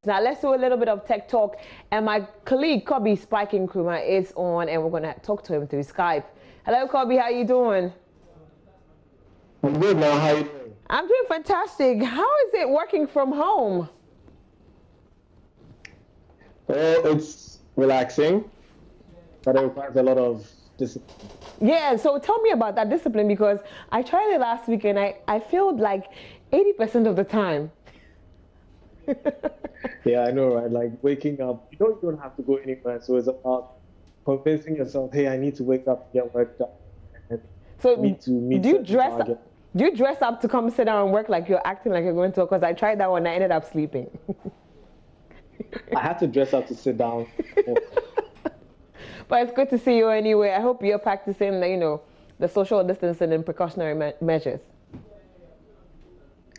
Now let's do a little bit of tech talk. And my colleague Kobe Spiky Nkrumah is on, and we're gonna talk to him through Skype. Hello, Kobe. How you doing? I'm good now. How you doing? I'm doing fantastic. How is it working from home? Well, it's relaxing, but it requires a lot of discipline. Yeah, so tell me about that discipline because I tried it last week and I failed like 80% of the time. Yeah, I know, right? Like waking up, you don't have to go anywhere. So it's about convincing yourself, hey, I need to wake up, get work done, and So meet do you certain dress target. do you dress up to come sit down and work like you're acting like you're going to? Because I tried that one, I ended up sleeping. I had to dress up to sit down. But it's good to see you anyway. I hope you're practicing the social distancing and precautionary measures.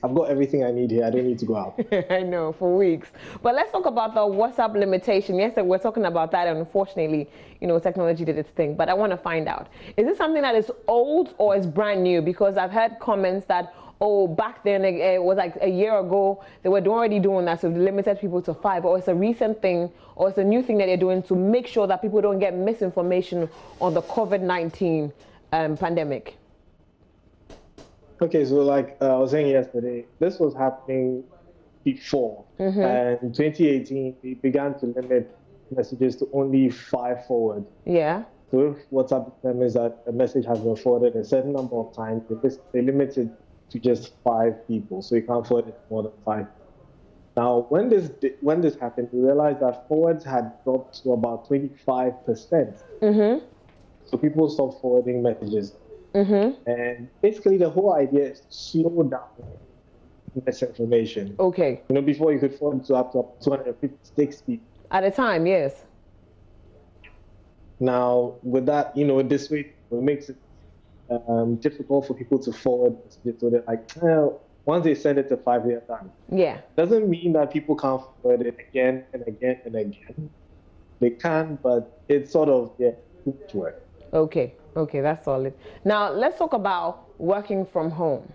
I've got everything I need here. I don't need to go out. I know, for weeks. But let's talk about the WhatsApp limitation. Yes, we're talking about that, and unfortunately, technology did its thing. But I want to find out, is this something that is old or is brand new? Because I've heard comments that, oh, back then, it was like a year ago, they were already doing that, so they limited people to 5, or it's a recent thing, or it's a new thing that they're doing to make sure that people don't get misinformation on the COVID-19 pandemic. Okay, so like I was saying yesterday, this was happening before. And in 2018, they began to limit messages to only 5 forward. Yeah. So if WhatsApp determines that a message has been forwarded a certain number of times, they limit it to just 5 people. So you can't forward it to more than 5. Now, when this happened, we realized that forwards had dropped to about 25%. So people stopped forwarding messages. And basically, the whole idea is to slow down misinformation. Okay. Before you could forward to up to 256 people at a time. Yes. Now, with that, this way, it makes it difficult for people to forward messages. So they're like, well, once they send it to 5, they're done. Yeah. Doesn't mean that people can't forward it again and again and again. They can, but it's sort of too much work. Okay, that's solid. Now let's talk about working from home.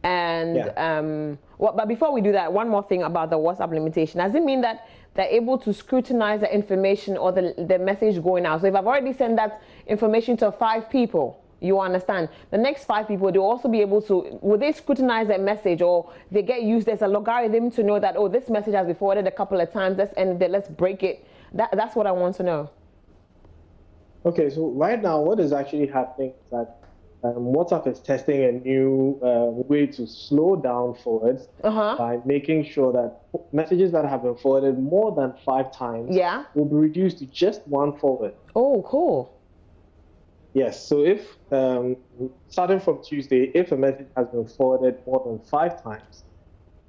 And but before we do that, one more thing about the WhatsApp limitation. Does it mean that they're able to scrutinize the information or the message going out? So if I've already sent that information to 5 people, you understand, the next 5 people, they'll also be able to, will they scrutinize that message, or they get used as a logarithm to know that, oh, this message has been forwarded a couple of times, let's end it, let's break it. That's what I want to know. Okay, so right now, what is actually happening is that WhatsApp is testing a new way to slow down forwards by making sure that messages that have been forwarded more than 5 times will be reduced to just 1 forward. Oh, cool. Yes, so if, starting from Tuesday, if a message has been forwarded more than 5 times,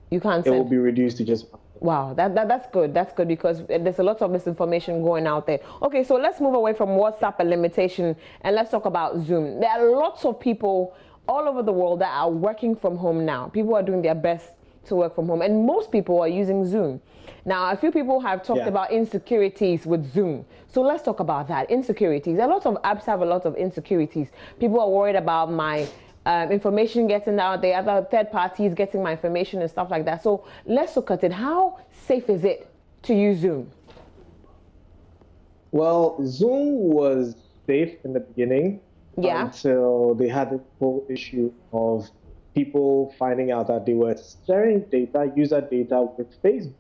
you can't send. It will be reduced to just 1. Wow, that's good. That's good because there's a lot of misinformation going out there. Okay, so let's move away from WhatsApp and limitation and let's talk about Zoom. There are lots of people all over the world that are working from home now. People are doing their best to work from home, and most people are using Zoom. Now, a few people have talked about insecurities with Zoom. So let's talk about that. Insecurities. A lot of apps have a lot of insecurities. People are worried about my information getting out there, other third parties getting my information and stuff like that. So let's look at it. How safe is it to use Zoom? Well, Zoom was safe in the beginning until they had the whole issue of people finding out that they were sharing data, user data with Facebook.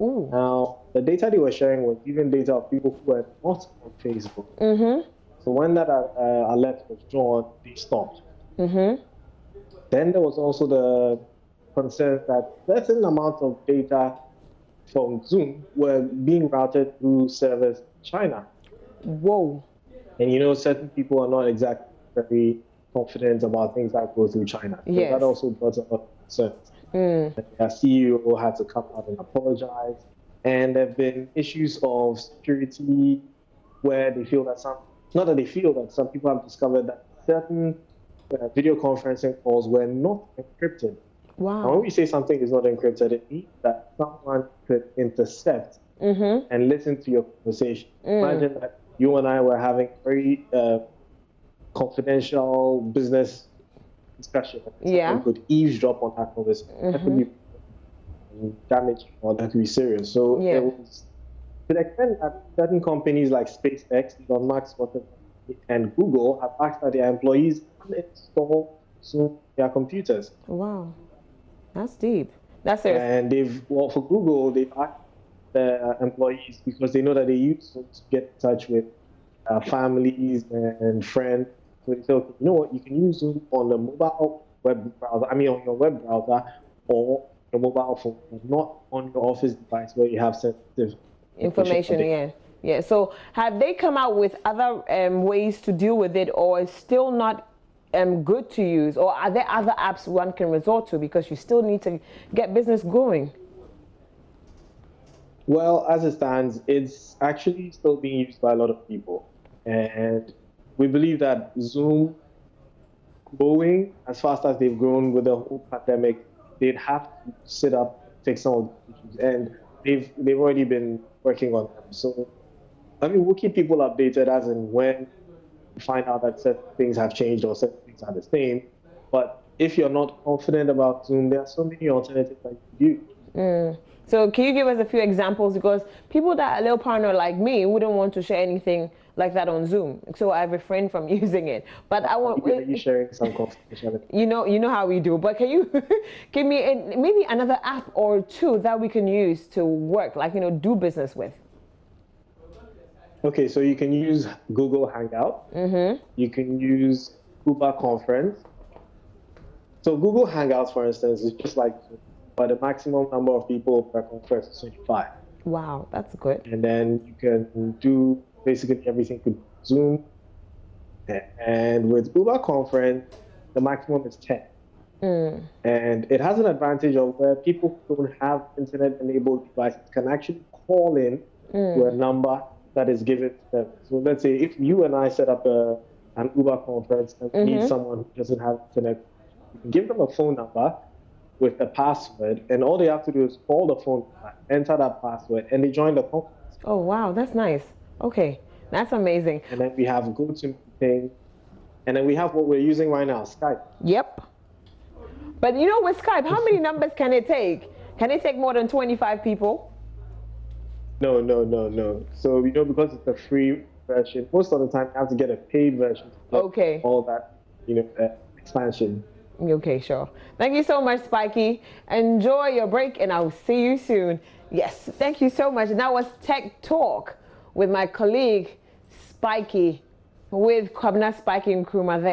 Ooh. Now, the data they were sharing was even data of people who were not on Facebook. So when that alert was drawn, they stopped. Then there was also the concern that certain amount of data from Zoom were being routed through servers in China. Whoa. And certain people are not exactly very confident about things that go through China. So that also brought up concerns. Their CEO had to come out and apologize. And there have been issues of security where they feel that some people have discovered that certain video conferencing calls were not encrypted. Wow. Now, when we say something is not encrypted, it means that someone could intercept and listen to your conversation. Imagine that you and I were having very confidential business discussion. Someone could eavesdrop on that conversation. That could be damaging or that could be serious. So it was to the extent that certain companies like SpaceX, Elon Musk, and Google have asked that their employees uninstall Zoom their computers. Wow, that's deep. That's serious. And for Google, they've asked the employees, because they know that they use Zoom to get in touch with families and friends. So they say, okay, you know what, you can use Zoom on the mobile web browser, on your web browser or your mobile phone, but not on your office device where you have sensitive information. Yeah. So have they come out with other ways to deal with it, or is still not good to use, or are there other apps one can resort to, because you still need to get business going? Well, as it stands, it's actually still being used by a lot of people. And we believe that Zoom growing as fast as they've grown with the whole pandemic, they'd have to sit up, fix some of the issues. And they've already been working on them. So, we'll keep people updated as and when we find out that certain things have changed or certain things are the same. But if you're not confident about Zoom, there are so many alternatives that you can use. So can you give us a few examples? Because people that are a little paranoid like me wouldn't want to share anything like that on Zoom. So I refrain from using it. But I want you sharing some confidentiality. You know how we do. But can you give me maybe another app or two that we can use to work, like, do business with? Okay, so you can use Google Hangout. You can use Uber Conference. So Google Hangouts, for instance, is just like, but the maximum number of people per conference is 25. Wow, that's good. And then you can do basically everything with Zoom. And with Uber Conference, the maximum is 10. And it has an advantage of where people who don't have internet-enabled devices can actually call in to a number that is given to them. So let's say if you and I set up an Uber Conference and we need someone who doesn't have internet, you can give them a phone number with a password, and all they have to do is call the phone, enter that password, and they join the conference. Oh, wow, that's nice. Okay, that's amazing. And then we have GoToMeeting, and then we have what we're using right now, Skype. Yep. But with Skype, how many numbers can it take? Can it take more than 25 people? No. So, because it's a free version, most of the time you have to get a paid version to get all that, expansion. Okay, sure. Thank you so much, Spiky. Enjoy your break, and I'll see you soon. Yes, thank you so much. And that was Tech Talk with my colleague, Spiky, with Spiky Nkrumah there.